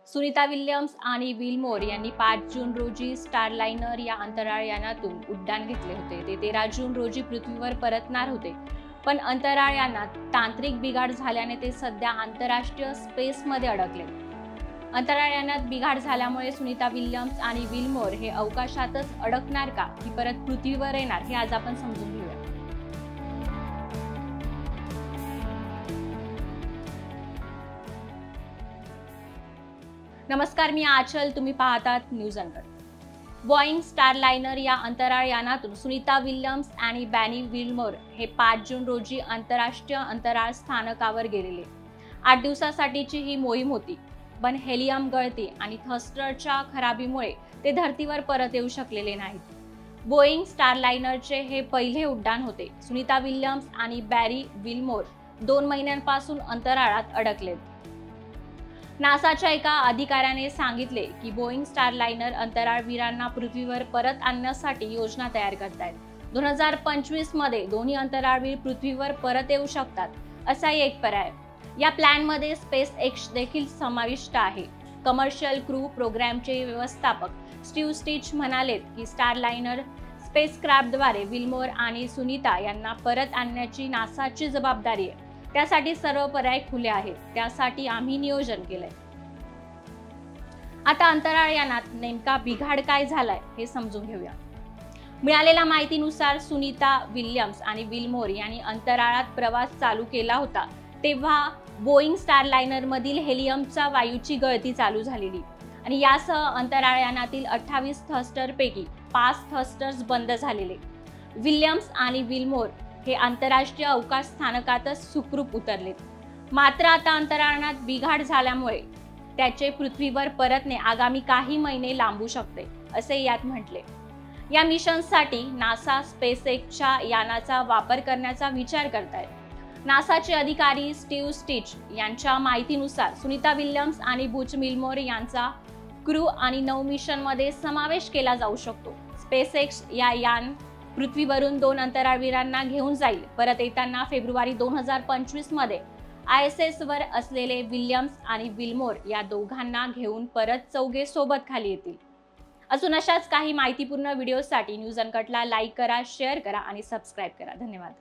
Sunita Williams आणि Wilmore यांनी 5 जून रोजी स्टारलाइनर या अंतराळ यानातून उड्डाण घेतले होते। ते 13 जून रोजी पृथ्वीवर परतणार होते, पण अंतराळ यानात तांत्रिक बिघाड झाल्याने ते सध्या आंतरराष्ट्रीय स्पेसमध्ये अडकले। अंतराळ यानात बिघाड झाल्यामुळे सुनीता विल्यम्स आणि विल्मोर हे अवकाशातच अडकणार का की परत पृथ्वीवर येणार हे आज आपण समजून घेऊया। नमस्कार, मी आचल, तुम्ही पाहतात न्यूज अनकट। बोईंग स्टारलाइनर या अंतराळ यानातून सुनीता विल्यम्स आणि बॅनी विल्मोर हे 5 जून रोजी आंतरराष्ट्रीय अंतराळ स्थानकावर गेलेले। 8 दिवसासाठीची ही मोहीम होती, पण हेलियम गळती आणि थस्टरच्या खराबीमुळे ते धर्तीवर परत येऊ शकलेले नाहीत। बोईंग स्टारलाइनरचे हे पहिले उड्डाण होते। सुनीता विल्यम्स आणि बॅरी विल्मोर 2 महिन्यांपासून अंतराळात अडकलेत। नासाच्या एका अधिकाऱ्याने सांगितले की बोईंग स्टारलाइनर अंतराळवीरांना पृथ्वीवर परत आणण्यासाठी योजना तयार करतायत। 2025 मध्ये दोन्ही अंतराळवीर पृथ्वीवर परत येऊ शकतात, असाही एक पर्याय। या प्लॅनमध्ये स्पेस एक्स देखील समाविष्ट आहे। कमर्शियल क्रू प्रोग्रामचे व्यवस्थापक स्टीव्ह स्टिच म्हणालेत की स्टारलाइनर स्पेसक्राफ्टद्वारे विल्मोर आणि सुनीता यांना परत आणण्याची नासाची जबाबदारी आहे। त्यासाठी सर्व पर्याय खुले आहेत, त्यासाठी आम्ही नियोजन केलंय। आता अंतराळ यानात नेमका बिघाड काय झालाय हे समजून घेऊया। मिळालेल्या माहितीनुसार सुनीता विल्यम्स आणि विल्मोर यांनी अंतराळात प्रवास चालू केला होता तेव्हा बोईंग स्टारलाइनर मधील हेलियमच्या वायूची गळती चालू झालेली आणि यासह अंतराळ यानातील 28 थस्टर पैकी 5 थस्टर्स बंद झालेले। विल्यम्स आणि विल्मोर हे आंतरराष्ट्रीय अवकाश स्थानकातच सुखरूप उतरलेत। मात्र आता अंतराळात बिघाड झाल्यामुळे त्याचे पृथ्वीवर परतणे आगामी काही महिने लांबू शकते, असे यात म्हटले। या मिशनसाठी नासा स्पेसएक्सच्या यानाचा वापर करण्याचा विचार करतायत। नासाचे अधिकारी स्टीव्ह स्टिच यांच्या माहितीनुसार सुनीता विल्यम्स आणि बुच विल्मोर यांचा क्रू आणि 9 मिशनमध्ये समावेश केला जाऊ शकतो। स्पेसएक्स या यान पृथ्वीवरून 2 अंतराळवीरांना घेऊन जाईल। परत येताना फेब्रुवारी 2025 मध्ये ISS वर असलेले विल्यम्स आणि विल्मोर या दोघांना घेऊन परत चौघे सोबत खाली येतील। अजून अशाच काही माहितीपूर्ण व्हिडिओसाठी न्यूज अनकटला लाईक करा, शेअर करा आणि सबस्क्राईब करा। धन्यवाद।